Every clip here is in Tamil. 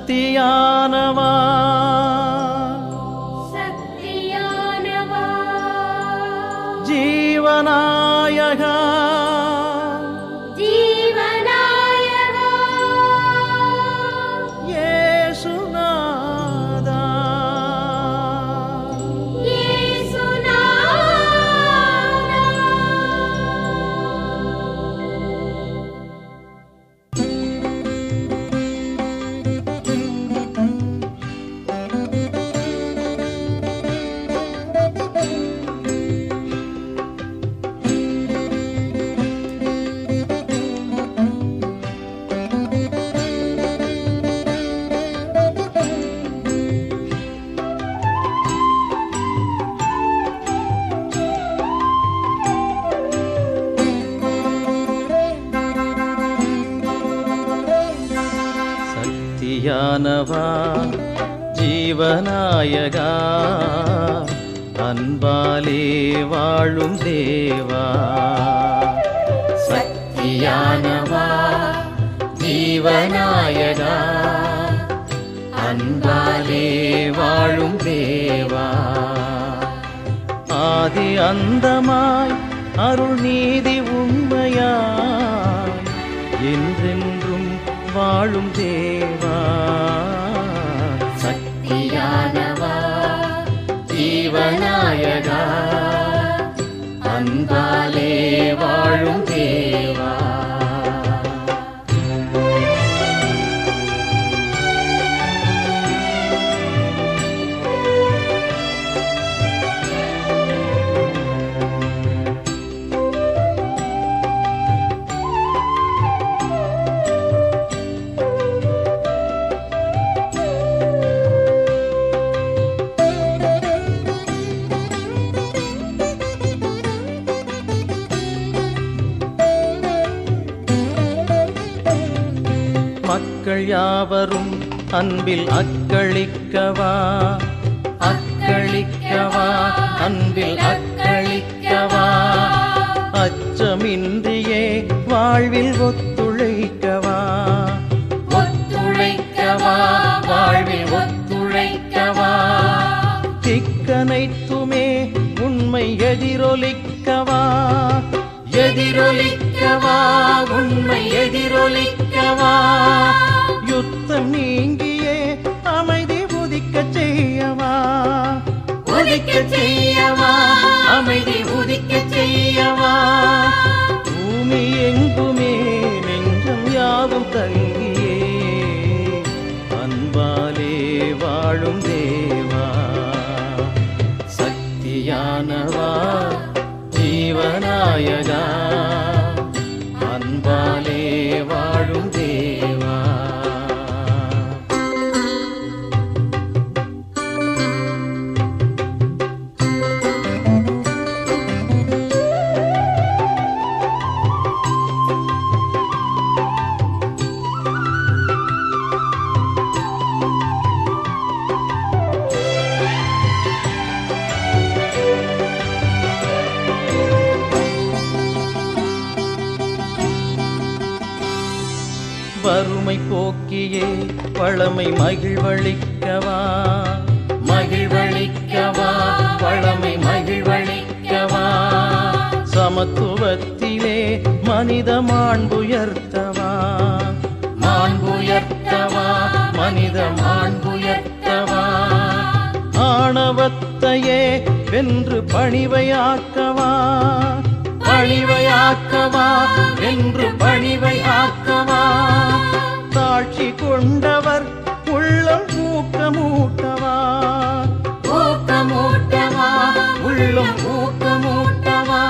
சக்தியானவா சக்தியானவா ஜீவநாயகா ஜீவநாயகா இயேசுநாதா இயேசுநாதா சக்தியானவா ஜீவநாயகா அன்பாலே வாழும் தேவா சக்தியானவா ஜீவநாயகா அன்பாலே வாழும் தேவா ஆதி அந்தமாய் அருள் நீதி உண்மையாய் என்றென்றும் வாழும் தேவா சக்தியானவா ஜீவநாயகா அன்பாலே வாழும் தேவா மக்கள் யாவரும் அன்பில் அக்களிக்கவா அக்களிக்கவா அன்பில் அக்களிக்கவா அச்சமின்றியே வாழ்வில் ஒத்துழைக்கவா ஒத்துழைக்கவா வாழ்வில் ஒத்துழைக்கவா திக்கனைத்துமே உண்மை எதிரொலிக்கவா எதிரொலிக்கவா உண்மை எதிரொலிக்கவா யுத்தம் நீங்கியே அமைதி உதிக்கச் செய்யவா உதிக்கச் செய்யவா அமைதி உதிக்கச் செய்யவா பூமி எங்குமே நெஞ்சம் யாவும் தங்கியே அன்பாலே வாழும் தேவா சக்தியானவா ஜீவநாயகா அன்பாலே வாழும் தேவா வறுமை போக்கியே வளமை மகிழ்வளிக்கவா மகிழ்வளிக்கவா வளமை மகிழ்வளிக்கவா சமத்துவத்திலே மனித மாண்புயர்த்தவா மாண்புயர்த்தவா மனித மாண்புயர்த்தவா ஆணவத்தையே வென்று பணிவையாக்கவா பணிவையாக்கவா என்று பணிவையாக்கவா தாழ்ச்சி கொண்டவர் உள்ளம் ஊக்கமூட்டவா ஊக்கமூட்டவா உள்ளம் ஊக்கமூட்டவா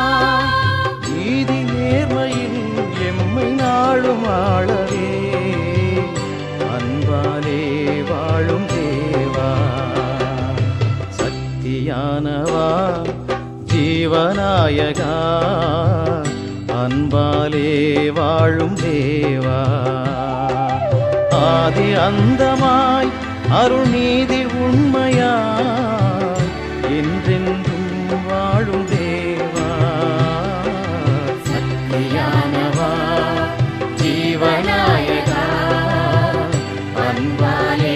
நீதி நேர்மையில் எம்மை நாளும் ஆளவே அன்பாலே வாழும் தேவா சக்தியானவா ஜீவநாயகா அன்பாலே வாழும் தேவா ஆதி அந்தமாய் அருள் நீதி உண்மையாய் என்றென்றும் வாழும் தேவா சக்தியானவா ஜீவநாயகா அன்பாலே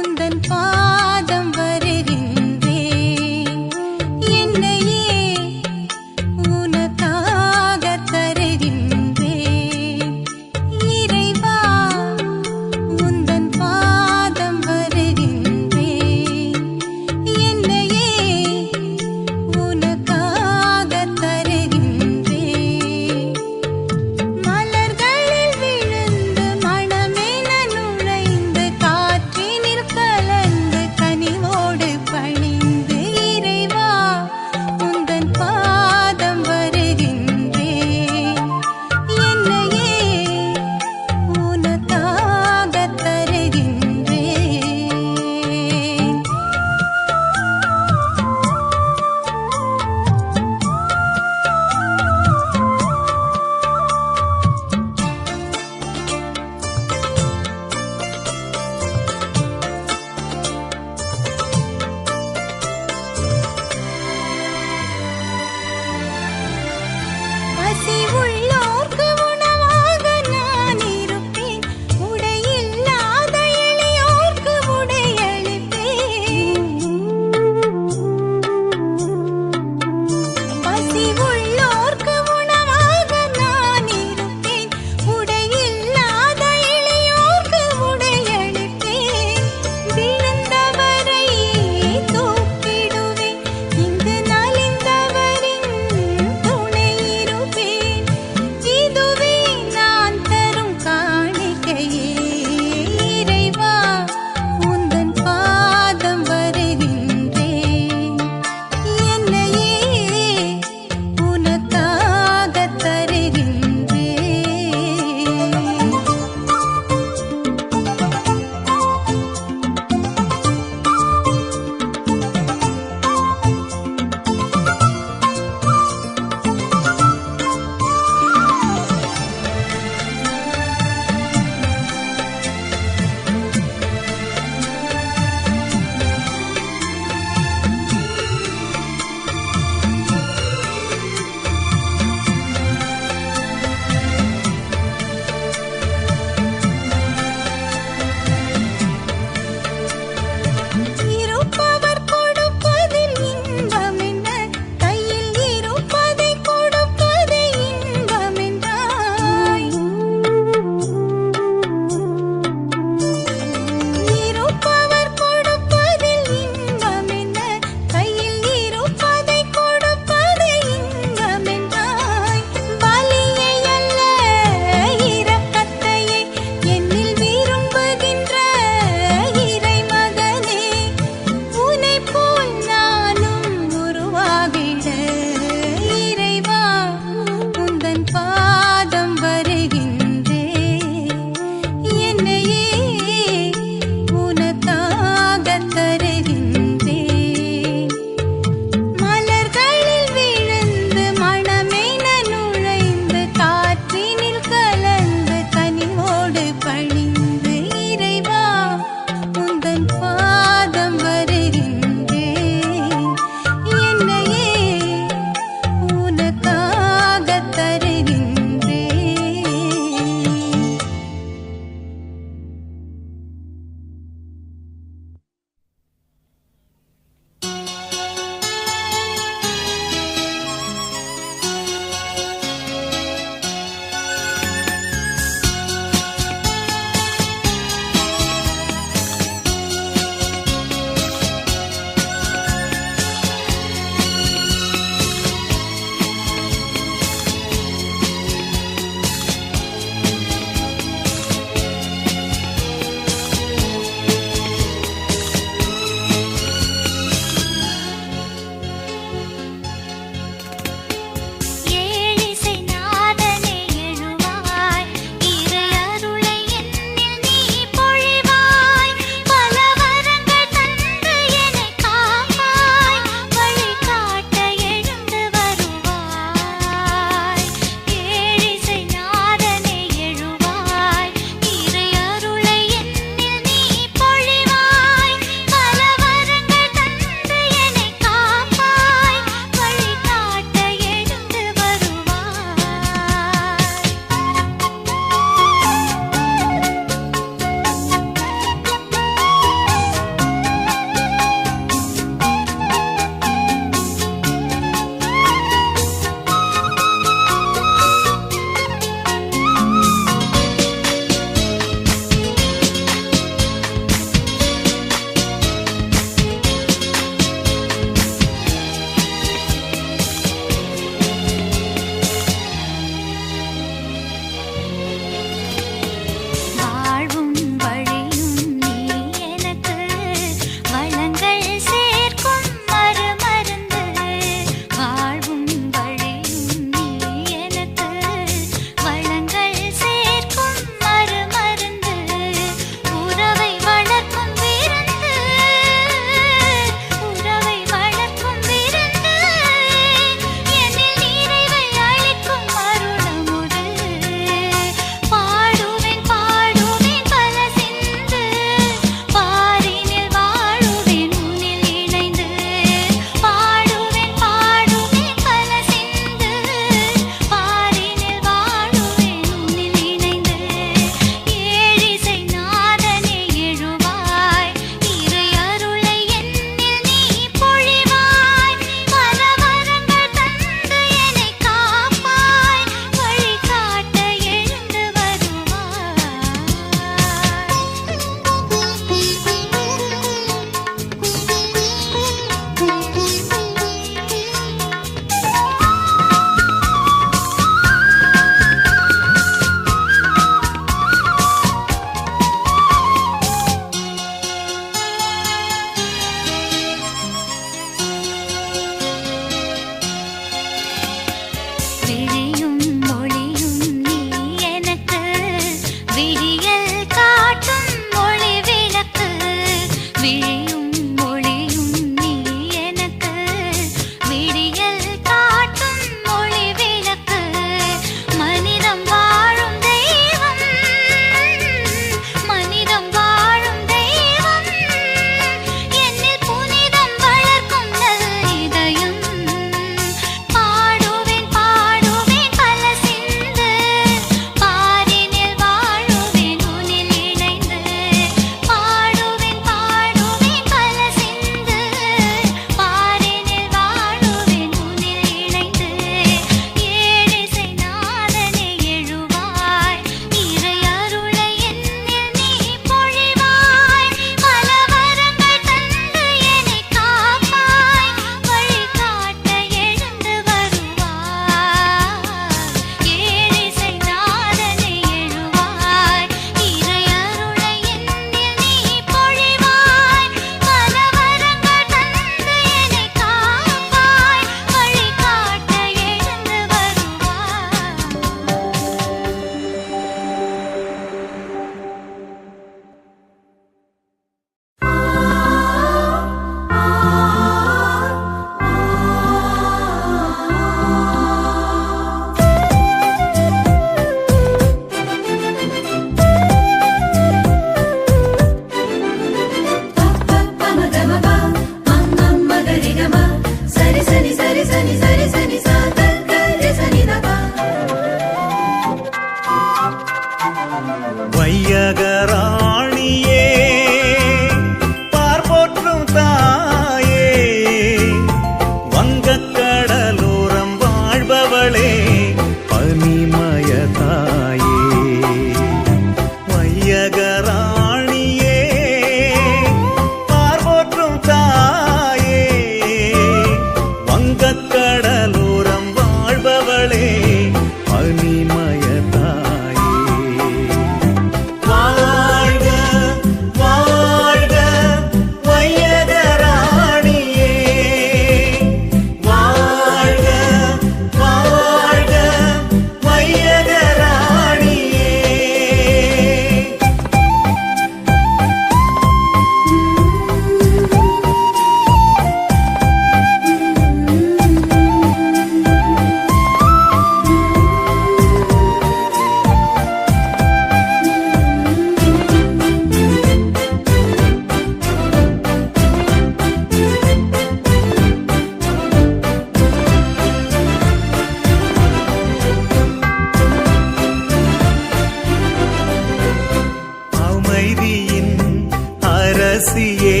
அரசியே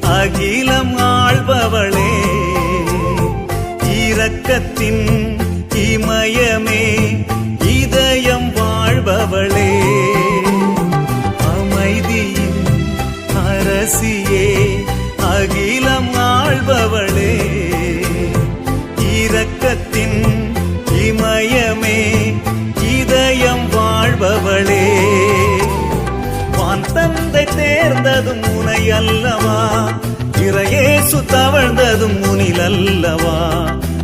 அகிலம் ஆள்பவளே, இரக்கத்தின் இமயமே இதயம் வாழ்பவளே, அமைதியின் அரசியே அகிலம் ஆள்பவளே, இரக்கத்தின் இமயமே இதயம் வாழ்பவளே. வான் தந்தை தேர்ந்ததும் உனை அல்லவா, இறையேசு தவழ்ந்ததும் முனில் அல்லவா.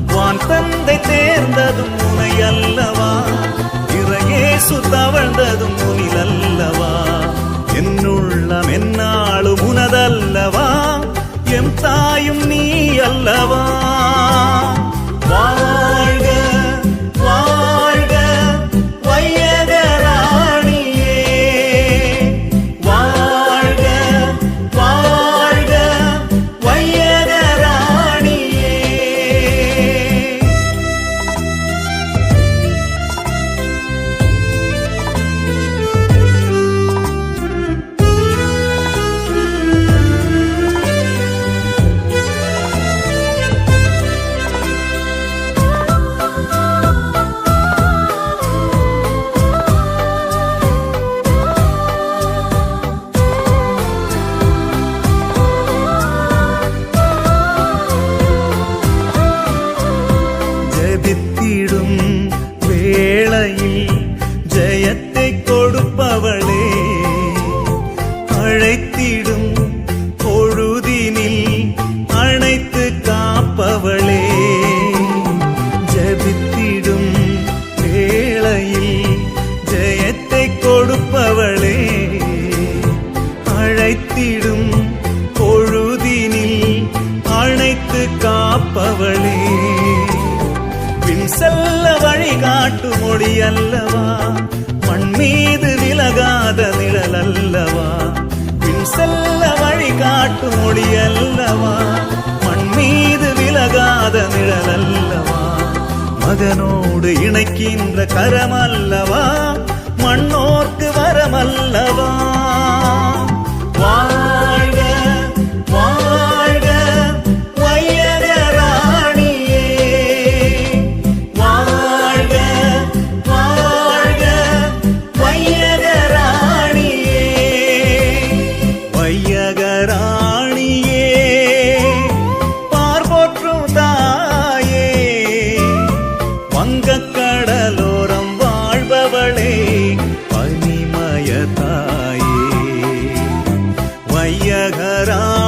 வான் தந்தை தேர்ந்ததும் உனை அல்லவா, இறையேசு தவழ்ந்ததும் முனில் அல்லவா. என்னுள்ளம் என்னாலும் உனதல்லவா, எம் தாயும் நீ அல்லவா. வாழ்க வாழ்க வையக ராணியே, வாழ்க வாழ்க வையக ராணியே. ஜெபித்திடும் வேளையில் ஜெயத்தை கொடுப்பவளே, அழைத்திடும் பொழுதினில் அணைத்து காப்பவளே. ஜெபித்திடும் வேளையில் ஜெயத்தை கொடுப்பவளே, அழைத்திடும் பொழுதினில் அணைத்து காப்பவளே. பின் செல்ல வழிகாட்டு மொழி அல்லவா, மண் மீது விலகாத நிழல் அல்லவா. பின் செல்ல வழிகாட்டு மொழி அல்லவா, மண் மீது விலகாத நிழல் அல்லவா. மகனோடு இணைக்கின்ற கரம் அல்லவா, மண்ணோர்க்கு வரமல்லவா. வாழ்க வாழ்க வையக ராணியே, வாழ்க வாழ்க வையக ராணியே. வையக ராணியே, பார்போற்றும் தாயே, வங்கக் கடலோரம் வாழ்பவளே, பனிமய தாயே. வையக ராணியே,